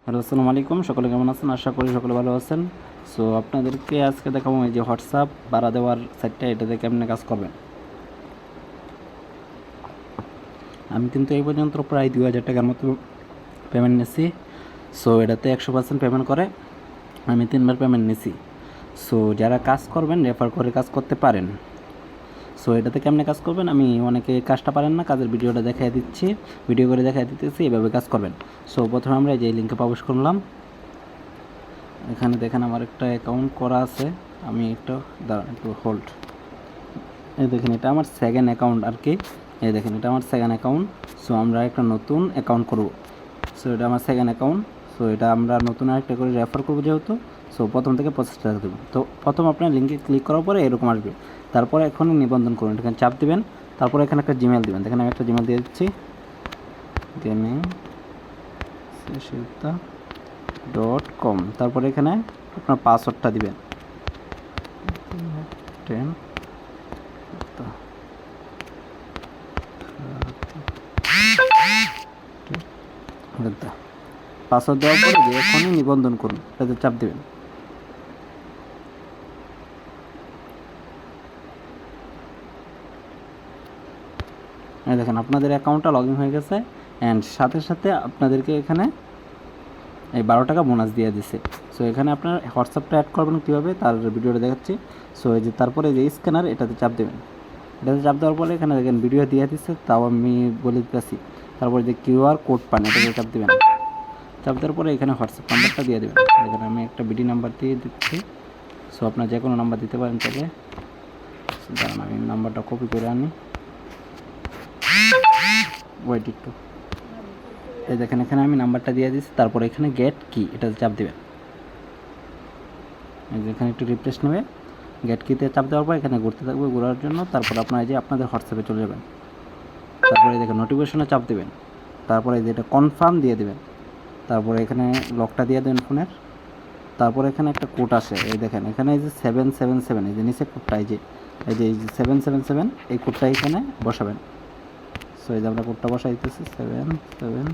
Hello, আসসালামু আলাইকুম। সকলে কেমন আছেন? আশা করি সকলে ভালো আছেন। সো আপনাদেরকে আজকে দেখাবো এই যে হোয়াটসঅ্যাপ ভাড়া দেওয়ার সাইটটা, এটাতে কেমনে কাজ করবেন। আমি কিন্তু এই পর্যন্ত প্রায় 2000 টাকার মতো পেমেন্ট নিয়েছি। সো এটাতে 100% পেমেন্ট করে আমি 3বার পেমেন্ট নিয়েছি। সো যারা কাজ করবেন রেফার করে কাজ করতে পারেন। সো এটাতে কেমনে কাজ করবেন, আমি অনেকে কাজটা পারেন না, কাজের ভিডিওটা দেখাই দিচ্ছি, ভিডিও করে দেখাই দিতেছি, এভাবে কাজ করবেন। সো প্রথমে আমরা এই যে লিঙ্কে প্রবেশ করলাম। এখানে দেখেন আমার একটা অ্যাকাউন্ট করা আছে, আমি একটু হোল্ড। এই দেখেন এটা আমার সেকেন্ড অ্যাকাউন্ট আর কি। এই দেখেন এটা আমার সেকেন্ড অ্যাকাউন্ট। সো আমরা একটা নতুন অ্যাকাউন্ট করব। সো এটা আমার সেকেন্ড অ্যাকাউন্ট। সো এটা আমরা নতুন আরেকটা করে রেফার করবো যেহেতু। সো প্রথম থেকে 25 টাকা দেবো। তো প্রথম আপনার লিঙ্কে ক্লিক করার পরে এরকম আসবে। তারপরে এখনই নিবন্ধন করুন, এখানে চাপ দিবেন। তারপরে এখানে একটা জিমেল দিবেন। দেখেন আমি একটা জিমেল দিয়ে দিচ্ছি, gaming.com। তারপরে এখানে আপনার পাসওয়ার্ডটা দিবেন 10 পাসওয়ার্ড দেওয়ার পরে যে এখনই নিবন্ধন করুন, এটাতে চাপ দেবেন। দেখেন আপনাদের অ্যাকাউন্টটা লগ ইন হয়ে গেছে। অ্যান্ড সাথে সাথে আপনাদেরকে এখানে এই 12 টাকা বোনাস দিয়ে দিছে। সো এখানে আপনার হোয়াটসঅ্যাপটা অ্যাড করবেন কীভাবে তার ভিডিওটা দেখাচ্ছি। সো এই যে তারপরে যে স্ক্যানার, এটাতে চাপ দেবেন। এটাতে চাপ দেওয়ার পরে এখানে দেখেন ভিডিও দিয়ে দিচ্ছে, তাও আমি বলে দিতেছি। তারপরে যে কিউআর কোড পান, এটাতে চাপ দেবেন। চাপ দেওয়ার পরে এখানে হোয়াটসঅ্যাপ নাম্বারটা দিয়ে দেবেন। এখানে আমি একটা বিডি নাম্বার দিয়ে দিচ্ছি। সো আপনার যে কোনো নাম্বার দিতে পারেন চাইলে। দাঁড়ান আমি নাম্বারটা কপি করে আনি, ওয়েট একটু। এই দেখেন এখানে আমি নাম্বারটা দিয়ে দিচ্ছি। তারপরে এখানে গেট কি, এটাতে চাপ দেবেন। এই যে এখানে একটু রিফ্রেশ নেবে। গেট কিতে চাপ দেওয়ার পর এখানে ঘুরতে থাকবে, ঘোরার জন্য। তারপর আপনার এই যে আপনাদের হোয়াটসঅ্যাপে চলে যাবেন। তারপরে দেখেন নোটিফিকেশনে চাপ দেবেন। তারপরে এই যে এটা কনফার্ম দিয়ে দেবেন। তারপরে এখানে লকটা দিয়ে দেবেন ফোনের। তারপরে এখানে একটা কোড আসে, এই দেখেন এখানে এই যে 777, এই যে নিচে কোডটা, এই যে 777, এই কোডটা এখানে বসাবেন। সো এই যে আমরা কোডটা বসাই দিতেছি 777,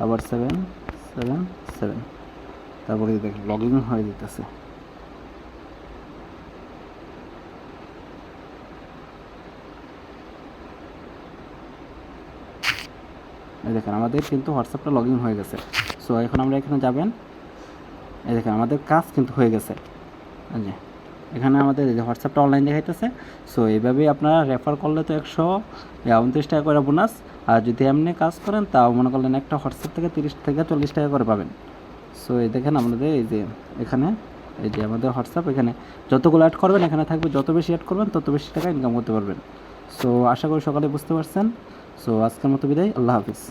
আবার 777। তারপরে দেখেন লগ ইন হয়ে যেতেছে। এই দেখেন আমাদের কিন্তু হোয়াটসঅ্যাপটা লগ ইন হয়ে গেছে। সো এখন আমরা এখানে যাবেন। এই দেখেন আমাদের কাজ কিন্তু হয়ে গেছে। এই যে এখানে আমাদের এই যে হোয়াটসঅ্যাপটা অনলাইন দেখাইতেছে। সো এইভাবেই আপনারা রেফার করলে তো 129 টাকা করে বোনাস। আর যদি এমনি কাজ করেন তাও মনে করলেন একটা হোয়াটসঅ্যাপ থেকে 30 থেকে 40 টাকা করে পাবেন। সো এই দেখেন আমাদের এই যে এখানে এই যে আমাদের হোয়াটসঅ্যাপ, এখানে যতগুলো অ্যাড করবেন এখানে থাকবে, যত বেশি অ্যাড করবেন তত বেশি টাকা ইনকাম করতে পারবেন। সো আশা করি সকালে বুঝতে পারছেন। সো আজকের মতো বিদায়, আল্লাহ হাফিজ।